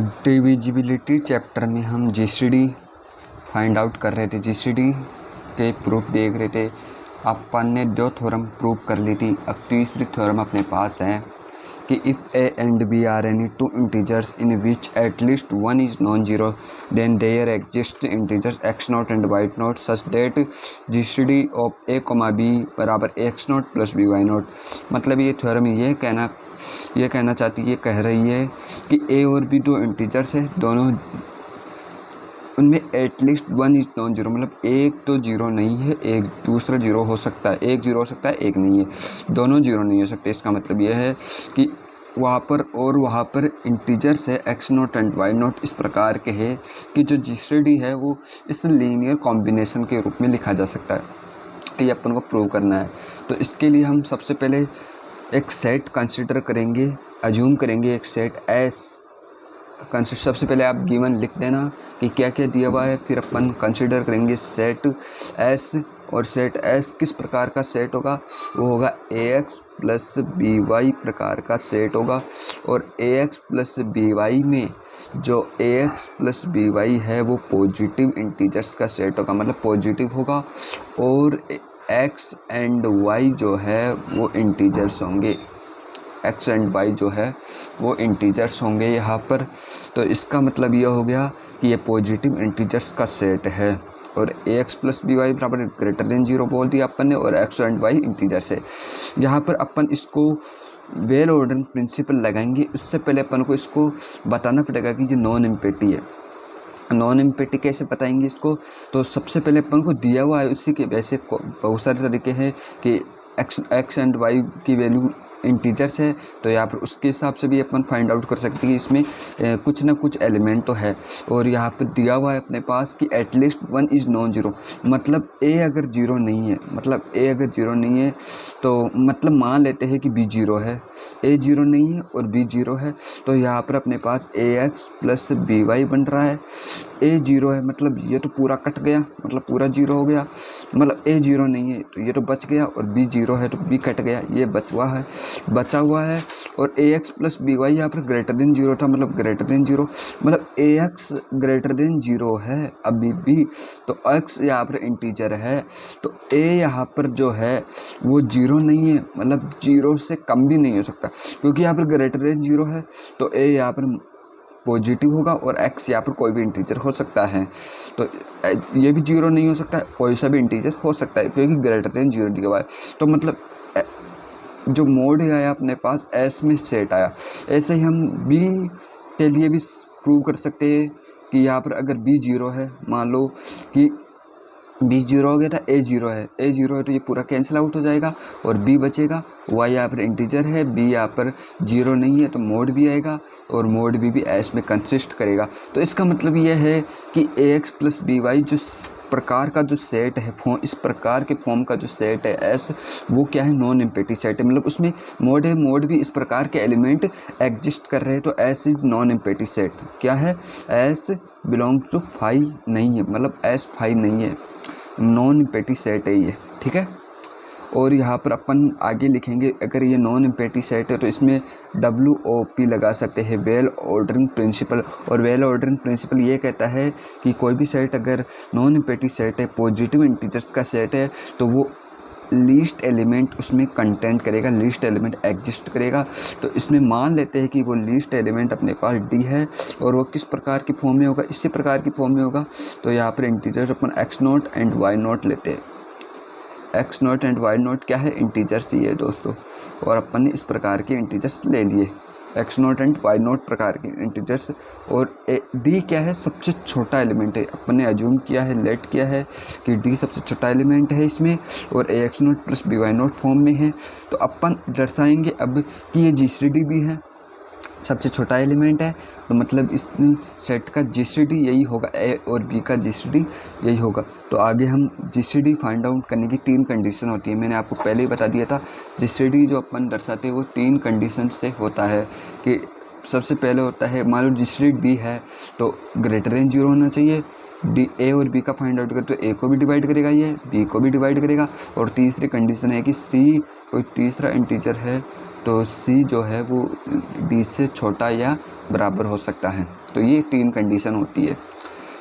Divisibility chapter में हम GCD find out कर रहे थे, जीसीडी के प्रूफ देख रहे थे। अपन ने 2 थ्योरम प्रूव कर ली थी। अब तीसरी थ्योरम अपने पास है कि if A and B are any 2 integers in which at least 1 is non zero then there exist integers X nought and Y nought such that GCD of A comma B बराबर X nought plus B Y nought. मतलब ये theorem ये कहना चाहती है, ये कह रही है कि ए और बी 2 इंटीजर्स है, दोनों उनमें एटलीस्ट 1 इज नॉन जीरो, मतलब एक तो जीरो नहीं है, एक दूसरा जीरो हो सकता है, एक जीरो हो सकता है, एक नहीं है, दोनों जीरो नहीं हो सकते। इसका मतलब यह है कि वहाँ पर इंटीजर्स है X nought and Y nought इस प्रकार के है कि जो जीसीडी है वो इस लीनियर कॉम्बिनेशन के रूप में लिखा जा सकता है। ये अपन को प्रूव करना है। तो इसके लिए हम सबसे पहले एक सेट कंसिडर करेंगे, अज्यूम करेंगे एक सेट एस। सबसे पहले आप गिवन लिख देना कि क्या क्या दिया हुआ है, फिर अपन कंसिडर करेंगे सेट एस। और सेट एस किस प्रकार का सेट होगा, वो होगा ए एक्स प्लस बी वाई प्रकार का सेट होगा। और A X plus B Y में जो ए एक्स प्लस बी वाई है वो पॉजिटिव इंटीजर्स का सेट होगा, मतलब पॉजिटिव होगा। और एक्स एंड वाई जो है वो इंटीजर्स होंगे, एक्स एंड वाई जो है वो इंटीजर्स होंगे यहाँ पर। तो इसका मतलब ये हो गया कि ये पॉजिटिव इंटीजर्स का सेट है। और A X plus B Y बराबर ग्रेटर देन जीरो बोल दिया अपन ने, और एक्स एंड वाई इंटीजर्स है। यहाँ पर अपन इसको वेल ऑर्डरिंग प्रिंसिपल लगाएंगे। उससे पहले अपन को इसको बताना पड़ेगा कि ये नॉन इम्पेटी है। नॉन इम्पेटी कैसे बताएंगे इसको, तो सबसे पहले अपन को दिया हुआ है उसी के वैसे बहुत सारे तरीके हैं कि एक्स एंड वाई की वैल्यू इंटीजर्स है, तो यहाँ पर उसके हिसाब से भी अपन फाइंड आउट कर सकते हैं कि इसमें कुछ ना कुछ एलिमेंट तो है। और यहाँ पर दिया हुआ है अपने पास कि एटलीस्ट 1 इज़ नॉन जीरो, मतलब ए अगर जीरो नहीं है, तो मतलब मान लेते हैं कि बी जीरो है, ए जीरो नहीं है और बी जीरो है, तो यहाँ पर अपने पास ए एक्स प्लस बी वाई बन रहा है। ए जीरो है मतलब ये तो पूरा कट गया, मतलब पूरा जीरो हो गया, मतलब ए जीरो नहीं है तो ये तो बच गया, और बी जीरो है तो बी कट गया, ये बचा हुआ है। और A X plus B Y यहाँ पर ग्रेटर देन जीरो था, मतलब ग्रेटर देन जीरो, मतलब A x greater than zero है अभी भी, तो एक्स यहाँ पर इंटीजर है, तो ए यहाँ पर जो है वो जीरो नहीं है, मतलब जीरो से कम भी नहीं हो सकता, क्योंकि यहाँ पर ग्रेटर देन जीरो है तो ए यहाँ पर पॉजिटिव होगा, और एक्स यहाँ पर कोई भी इंटीजर हो सकता है, तो ये भी जीरो नहीं हो सकता है, कोई सा भी इंटीजर हो सकता है क्योंकि ग्रेटर देन जीरो दिया हुआ है। तो मतलब जो मोड आया अपने पास एस में सेट आया। ऐसे ही हम बी के लिए भी प्रूव कर सकते हैं कि यहाँ पर अगर बी जीरो है, मान लो कि बी जीरो हो गया था, ए जीरो है तो ये पूरा कैंसिल आउट हो जाएगा और बी बचेगा। वाई यहाँ पर इंटीजर है, बी यहाँ पर जीरो नहीं है तो मोड भी आएगा, और मोड भी एस में कंसिस्ट करेगा। तो इसका मतलब यह है कि ए एक्स प्लस बी वाई जो प्रकार का जो सेट है, इस प्रकार के फॉर्म का जो सेट है एस, वो क्या है, नॉन इम्पेटी सेट है, मतलब उसमें मोड है, मोड भी इस प्रकार के एलिमेंट एग्जिस्ट कर रहे हैं, तो S is non empty set. क्या है, एस बिलोंग टू फाई नहीं है, मतलब एस फाई नहीं है, नॉन इम्पेटी सेट है ये, ठीक है। और यहाँ पर अपन आगे लिखेंगे अगर ये नॉन इम्पेटी सेट है तो इसमें WOP लगा सकते हैं, वेल ऑर्डरिंग प्रिंसिपल। और वेल ऑर्डरिंग प्रिंसिपल ये कहता है कि कोई भी सेट अगर नॉन इम्पेटी सेट है, पॉजिटिव इंटीजर्स का सेट है, तो वो लीस्ट एलिमेंट उसमें कंटेंट करेगा, लीस्ट एलिमेंट एग्जिस्ट करेगा। तो इसमें मान लेते हैं कि वो लीस्ट एलिमेंट अपने पास D है, और वो किस प्रकार की फॉर्म में होगा, इसी प्रकार की फॉर्म में होगा। तो यहाँ पर इंटीजर्स अपन x nought and y nought लेते हैं। X nought and Y nought क्या है, इंटीजर्स ही है दोस्तों, और अपन ने इस प्रकार के इंटीजर्स ले लिए, X nought and Y nought प्रकार के इंटीजर्स। और डी क्या है, सबसे छोटा एलिमेंट है, अपन ने अज्यूम किया है, लेट किया है कि डी सबसे छोटा एलिमेंट है इसमें, और A X nought plus B Y nought form में है। तो अपन दर्शाएंगे अब कि ये जीसीडी भी है, सबसे छोटा एलिमेंट है, तो मतलब इस सेट का जीसीडी यही होगा, ए और बी का जीसीडी यही होगा। तो आगे हम जीसीडी फाइंड आउट करने की 3 कंडीशन होती है, मैंने आपको पहले ही बता दिया था। जीसीडी जो अपन दर्शाते हैं वो 3 कंडीशन से होता है कि सबसे पहले होता है, मान लो जीसीडी डी है तो ग्रेटर देन जीरो होना चाहिए, डी ए और बी का फाइंड आउट करते तो ए को भी डिवाइड करेगा, ये बी को भी डिवाइड करेगा। और तीसरी कंडीशन है कि सी कोई तीसरा इंटीजर है तो सी जो है वो डी से छोटा या बराबर हो सकता है। तो ये 3 कंडीशन होती है।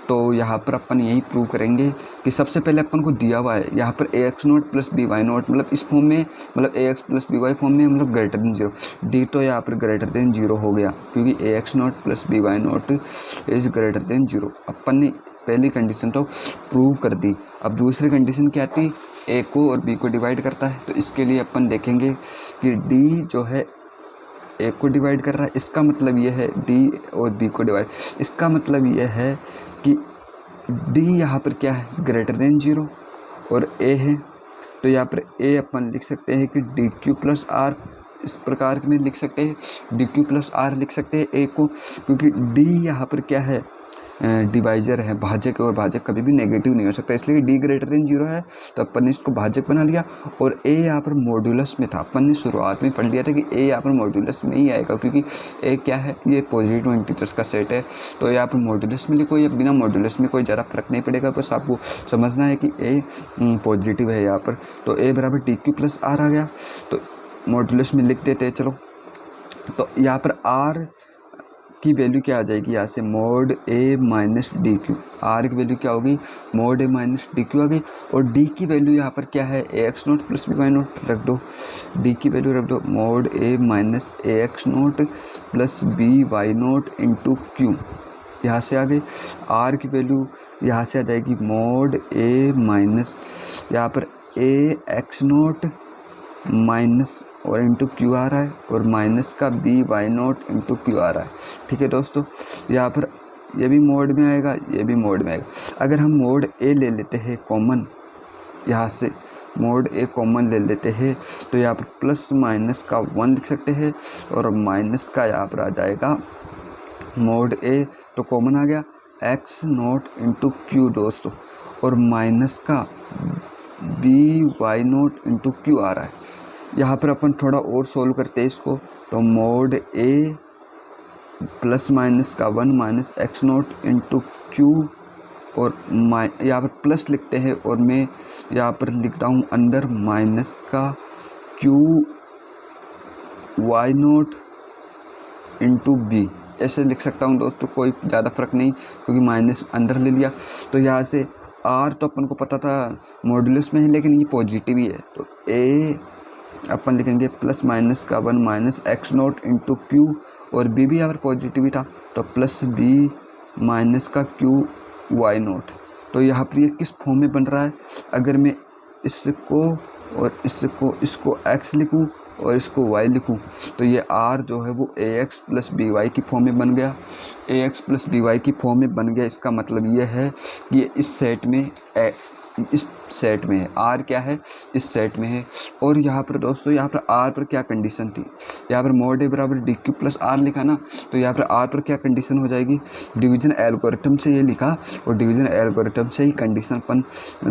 तो यहाँ पर अपन यही प्रूव करेंगे कि सबसे पहले अपन को दिया हुआ है यहाँ पर A X nought plus B Y nought, मतलब इस फॉर्म में, मतलब A X plus B Y form में, मतलब ग्रेटर देन 0। डी तो यहाँ पर ग्रेटर देन 0 हो गया क्योंकि A X nought plus B Y nought is greater than 0। अपन ने पहली कंडीशन तो प्रूव कर दी। अब दूसरी कंडीशन क्या थी, ए को और बी को डिवाइड करता है। तो इसके लिए अपन देखेंगे कि डी जो है ए को डिवाइड कर रहा है, इसका मतलब ये है डी और बी को डिवाइड, इसका मतलब ये है कि डी यहाँ पर क्या है, ग्रेटर देन 0 और ए है। तो यहाँ पर ए अपन लिख सकते हैं कि डी क्यू प्लस आर, इस प्रकार में लिख सकते हैं, डी क्यू प्लस आर लिख सकते हैं ए को, क्योंकि डी यहाँ पर क्या है, डिवाइजर है, भाजक है, और भाजक कभी भी नेगेटिव नहीं हो सकता, इसलिए डी ग्रेटर देन 0 है। तो अपन ने इसको भाजक बना लिया। और ए यहाँ पर मॉड्यूलस में था, अपन ने शुरुआत में पढ़ लिया था कि ए यहाँ पर मॉड्यूलस में ही आएगा, क्योंकि ए क्या है, ये पॉजिटिव इंटीजर्स का सेट है। तो यहाँ पर मॉड्यूलस में लिखो या बिना मॉड्यूलस में कोई ज़्यादा फर्क नहीं पड़ेगा, बस आपको समझना है कि ए पॉजिटिव है यहाँ पर। तो ए बराबर डी क्यू प्लस आर आ गया। तो मॉड्यूलस में लिख देते हैं, चलो। तो यहाँ पर आर की वैल्यू क्या आ जाएगी, यहाँ से mod A minus D Q, R की वैल्यू क्या होगी, mod A minus D Q आ गई। और डी की वैल्यू यहाँ पर क्या है, A X nought plus B Y nought रख दो, डी की वैल्यू रख दो mod A minus A X nought plus B Y nought into Q, यहाँ से आ गई। आर की वैल्यू यहाँ से आ जाएगी मोड ए माइनस, यहाँ पर ए एक्स नोट माइनस और इंटू क्यू आ रहा है, और माइनस का B Y nought into Q आ रहा है। ठीक है दोस्तों, यहाँ पर ये भी मोड में आएगा, ये भी मोड में आएगा। अगर हम मोड ए ले लेते हैं कॉमन, यहाँ से मोड ए कॉमन ले लेते हैं, तो यहाँ पर प्लस माइनस का 1 लिख सकते हैं, और माइनस का यहाँ पर आ जाएगा मोड ए, तो कॉमन आ गया एक्स नोट इंटू क्यू दोस्तों, और माइनस का B Y nought into Q आ रहा है। यहाँ पर अपन थोड़ा और सोल्व करते हैं इसको, तो मोड ए प्लस माइनस का 1 minus x nought into Q, और यहाँ पर प्लस लिखते हैं, और मैं यहाँ पर लिखता हूँ अंदर माइनस का Q Y nought into B, ऐसे लिख सकता हूँ दोस्तों, कोई ज़्यादा फर्क नहीं, क्योंकि माइनस अंदर ले लिया। तो यहाँ से आर तो अपन को पता था मॉड्यूलस में है, लेकिन ये पॉजिटिव ही है, तो ए अपन लिखेंगे प्लस माइनस का 1 minus x nought into Q, और बी भी यहाँ पर पॉजिटिव ही था, तो प्लस बी माइनस का क्यू वाई नोट। तो यहाँ पर ये किस फॉर्म में बन रहा है, अगर मैं इसको और इसको एक्स लिखूँ और इसको y लिखूँ, तो ये r जो है वो ax प्लस बी वाई की फॉर्म में बन गया, ax प्लस बी वाई की फॉर्म में बन गया। इसका मतलब ये है कि ये इस सेट में है, r क्या है, इस सेट में है। और यहाँ पर दोस्तों, यहाँ पर r पर क्या कंडीशन थी, यहाँ पर मोड ए बराबर डी क्यू प्लस आर लिखा ना, तो यहाँ पर r पर क्या कंडीशन हो जाएगी, डिवीजन एल्गोरिथम से ये लिखा, और डिवीजन एल्गोरिथम से ही कंडीशन अपन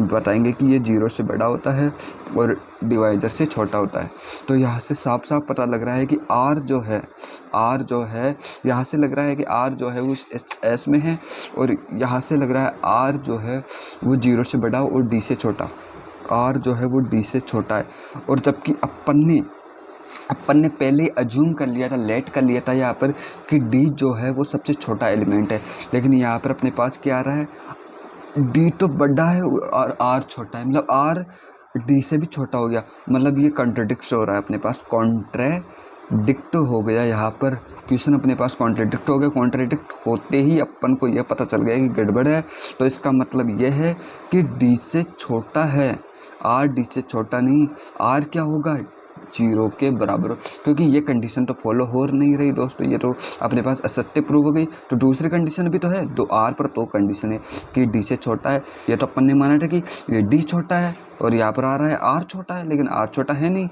बताएंगे कि ये 0 से बड़ा होता है और डिवाइजर से छोटा होता है। तो यहाँ से साफ साफ पता लग रहा है कि r जो है यहाँ से लग रहा है कि r जो है वो s में है, और यहाँ से लग रहा है r जो है वो 0 से बड़ा और d से छोटा, r जो है वो d से छोटा है। और जबकि अपन ने पहले अज्यूम कर लिया था, लेट कर लिया था यहाँ पर कि d जो है वो सबसे छोटा एलिमेंट है, लेकिन यहाँ पर अपने पास क्या आ रहा है, d तो बड़ा है और r छोटा है, मतलब r d से भी छोटा हो गया, मतलब ये कॉन्ट्रडिक्ट हो रहा है अपने पास, कॉन्ट्रडिक्ट हो गया। यहाँ पर क्वेश्चन अपने पास कॉन्ट्रडिक्ट हो गया, कॉन्ट्रडिक्ट होते ही अपन को यह पता चल गया कि गड़बड़ है। तो इसका मतलब यह है कि d से छोटा है, r d से छोटा नहीं, r क्या होगा, 0 के बराबर, क्योंकि ये कंडीशन तो फॉलो हो नहीं रही दोस्तों, ये तो अपने पास असत्य प्रूव हो गई। तो दूसरी कंडीशन भी तो है, दो आर पर तो कंडीशन है कि डी से छोटा है, ये तो अपन ने माना था कि ये डी छोटा है, और यहाँ पर आ रहा है आर छोटा है, लेकिन आर छोटा है नहीं।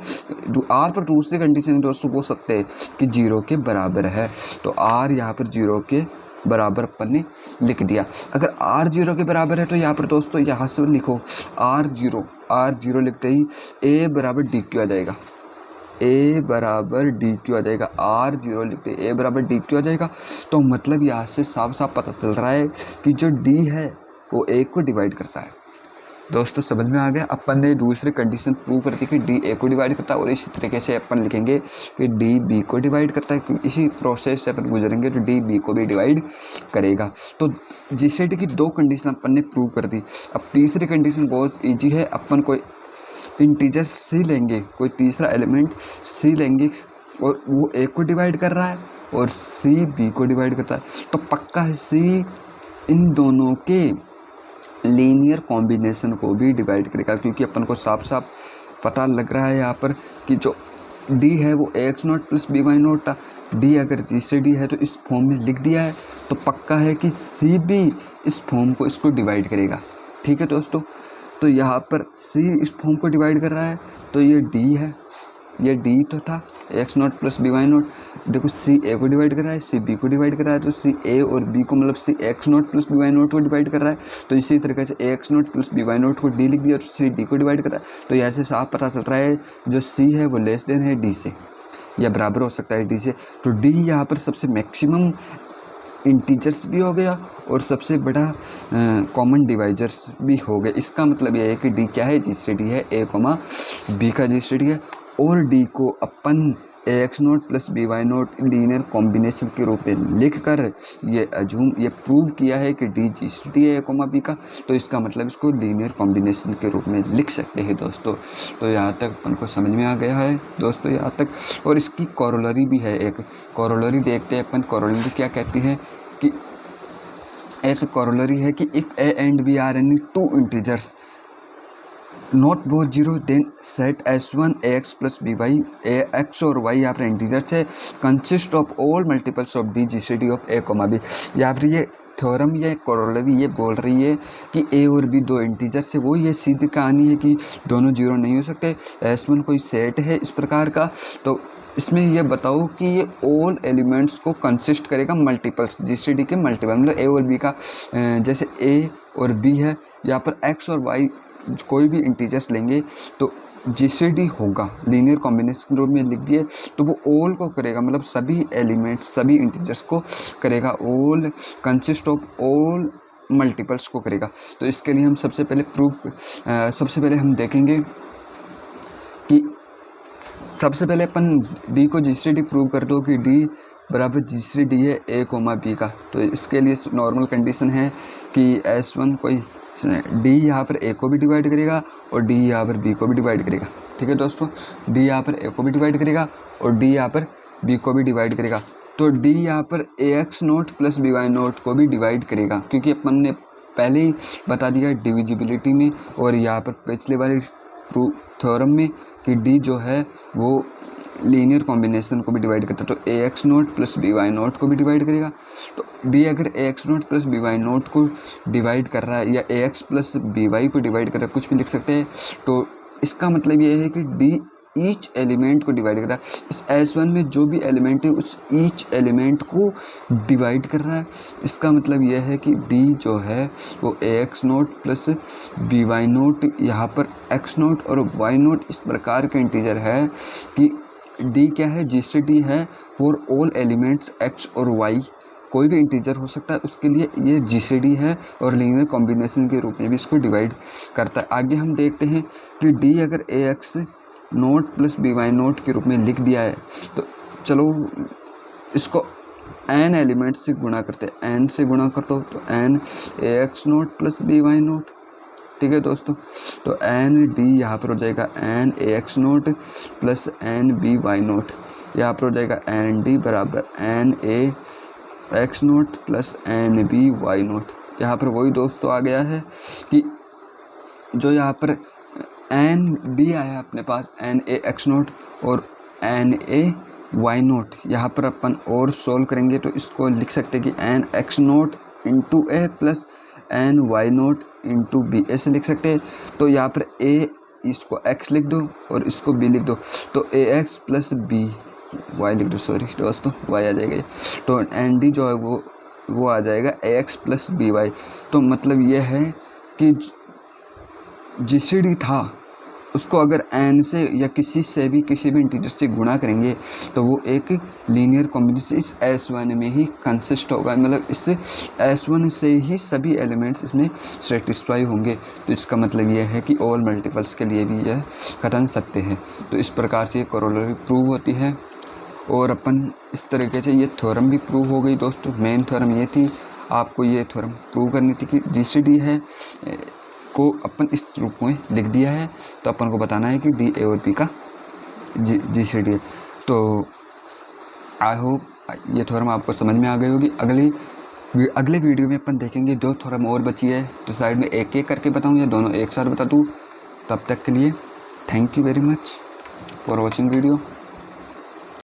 आर पर दूसरी कंडीशन दोस्तों वो सत्य है कि 0 के बराबर है, तो आर यहाँ पर 0 के बराबर अपन ने लिख दिया। अगर r 0 के बराबर है तो यहाँ पर दोस्तों यहाँ से लिखो r 0 लिखते ही a बराबर डी क्यू आ जाएगा, a बराबर डी क्यू आ जाएगा, r 0 लिखते a बराबर डी क्यू आ जाएगा। तो मतलब यहाँ से साफ साफ पता चल रहा है कि जो d है वो a को डिवाइड करता है, दोस्तों समझ में आ गया। अपन ने दूसरी कंडीशन प्रूव कर दी कि डी ए को डिवाइड करता है, और इसी तरीके से अपन लिखेंगे कि डी बी को डिवाइड करता है, क्योंकि इसी प्रोसेस से अपन गुजरेंगे तो डी बी को भी डिवाइड करेगा। तो जीसीडी की दो कंडीशन अपन ने प्रूव कर दी। अब तीसरी कंडीशन बहुत ईजी है। अपन कोई इंटीजर सी लेंगे, कोई तीसरा एलिमेंट सी लेंगे, और वो ए को डिवाइड कर रहा है और सी बी को डिवाइड करता है, तो पक्का है सी इन दोनों के लीनियर कॉम्बिनेशन को भी डिवाइड करेगा, क्योंकि अपन को साफ साफ पता लग रहा है यहाँ पर कि जो डी है वो X nought plus B Y nought था। डी अगर जी से डी है तो इस फॉर्म में लिख दिया है, तो पक्का है कि सी भी इस फॉर्म को इसको डिवाइड करेगा। ठीक है दोस्तों, तो यहाँ पर सी इस फॉर्म को डिवाइड कर रहा है, तो ये डी है, ये डी तो था X nought plus B Y nought. देखो सी ए को डिवाइड कर रहा है, सी बी को डिवाइड कर रहा है, तो सी ए और बी को मतलब C X nought plus B Y nought को डिवाइड कर रहा है, तो इसी तरीके से A X nought plus B Y nought को डी लिख दिया, तो सी डी को डिवाइड कर रहा है। तो यहाँ से साफ पता चल रहा है जो सी है वो लेस देन है डी से, या बराबर हो सकता है डी से। तो डी यहाँ पर सबसे मैक्सिमम इंटीजर्स भी हो गया और सबसे बड़ा कॉमन डिवाइजर्स भी हो गए। इसका मतलब यह है कि डी क्या है, जी से डी है, ए कोमा बी का जी से डी है, और डी को अपन A X nought plus B Y nought linear combination के रूप में लिख कर ये प्रूव किया है कि डी जी सी डी है ए कोमा बी का। तो इसका मतलब इसको लीनियर कॉम्बिनेशन के रूप में लिख सकते हैं दोस्तों। तो यहाँ तक अपन को समझ में आ गया है दोस्तों यहाँ तक। और इसकी कोरोलरी भी है, एक कोरोलरी देखते हैं अपन। कोरोलरी क्या कहती है कि एक कोरोलरी है कि if A and B are any two integers not both zero then set S1 ax plus B Y X और वाई यहाँ पर इंटीजर्स है, consist of all multiples of D G C D of A comma B. यहाँ पर ये theorem या corollary ये बोल रही है कि ए और बी दो इंटीजर्स है। वो ये सीधी कहानी है कि दोनों जीरो नहीं हो सकते। S1 कोई सेट है इस प्रकार का, तो इसमें ये बताओ कि ये ऑल एलिमेंट्स को कंसिस्ट करेगा मल्टीपल्स, जीसीडी के मल्टीपल, मतलब ए और बी का। जैसे ए और बी है, यहाँ पर एक्स और वाई कोई भी इंटीजर्स लेंगे तो जीसीडी होगा, लीनियर कॉम्बिनेशन रूप में लिख दिए, तो वो ऑल को करेगा, मतलब सभी एलिमेंट्स सभी इंटीजर्स को करेगा। All consist of all multiples को करेगा। तो इसके लिए हम सबसे पहले हम देखेंगे कि सबसे पहले अपन डी को जी से डी प्रूव कर दो कि डी बराबर जी से डी है ए कोमा बी का। तो इसके लिए नॉर्मल कंडीशन है कि S1 कोई डी यहाँ पर ए को भी डिवाइड करेगा और डी यहाँ पर बी को भी डिवाइड करेगा। ठीक है दोस्तों, डी यहाँ पर ए को भी डिवाइड करेगा और डी यहाँ पर बी को भी डिवाइड करेगा। तो डी यहाँ पर A X nought plus B Y nought को भी डिवाइड करेगा, क्योंकि अपन ने पहले ही बता दिया डिविजिबिलिटी में और यहाँ पर पिछले वाले थ्योरम में कि डी जो है वो लीनियर कॉम्बिनेशन को भी डिवाइड करता है। तो A X nought plus B Y nought को भी डिवाइड करेगा। तो डी अगर A X nought plus B Y nought को डिवाइड कर रहा है या A X plus B Y को डिवाइड कर रहा है, कुछ भी लिख सकते हैं। तो इसका मतलब ये है कि डी ईच एलिमेंट को डिवाइड कर रहा है। इस S1 में जो भी एलिमेंट है उस ईच एलिमेंट को डिवाइड कर रहा है। इसका मतलब यह है कि D जो है वो A X nought plus B Y nought, यहाँ पर एक्स नोट और वाई नोट इस प्रकार का इंटीजर है कि D क्या है, जी से D है फॉर ऑल एलिमेंट्स x और y। कोई भी इंटीजर हो सकता है, उसके लिए ये जी से डी है और लीनियर कॉम्बिनेशन के रूप में भी इसको डिवाइड करता है। आगे हम देखते हैं कि डी अगर A X nought plus B Y nought के रूप में लिख दिया है, तो चलो इसको n एलिमेंट से गुणा करते हैं। n से गुणा कर दो तो n A X nought plus B Y nought. ठीक है दोस्तों, तो एन डी यहाँ पर हो जाएगा N A X nought plus N B Y nought. यहाँ पर हो जाएगा एन डी बराबर N A X nought plus N B Y nought. यहाँ पर वही दोस्तों आ गया है कि जो यहाँ पर एन डी आया अपने पास, एन ए एक्स नोट और एन ए वाई नोट, यहाँ पर अपन और सोल्व करेंगे तो इसको लिख सकते हैं कि N X nought into A plus N Y nought into B, ऐसे लिख सकते हैं। तो यहाँ पर ए इसको x लिख दो और इसको b लिख दो, तो A X plus B Y लिख दो, सॉरी दोस्तों y आ जाएगा। तो एन डी जो है वो आ जाएगा ए एक्स प्लस बी वाई। तो मतलब ये है कि जीसीडी था उसको अगर n से या किसी भी इंटीजर से गुणा करेंगे तो वो एक लीनियर कॉम्बिनेशन इस S1 में ही कंसिस्ट होगा, मतलब इस S1 से ही सभी एलिमेंट्स इसमें सेटिस्फाई होंगे। तो इसका मतलब यह है कि ऑल मल्टीपल्स के लिए भी यह कथन सत्य है। तो इस प्रकार से ये कोरोलरी प्रूव होती है और अपन इस तरीके से ये थ्योरम भी प्रूव हो गई दोस्तों। मेन थ्योरम ये थी, आपको ये थ्योरम प्रूव करनी थी कि GCD है को अपन इस रूप में लिख दिया है, तो अपन को बताना है कि D, A और P का GCD है। तो आई होप ये थ्योरम आपको समझ में आ गई होगी। अगले वीडियो में अपन देखेंगे 2 थ्योरम और बची है, तो साइड में एक एक करके बताऊँ या दोनों एक साथ बता दूँ। तब तक के लिए thank you very much for watching video.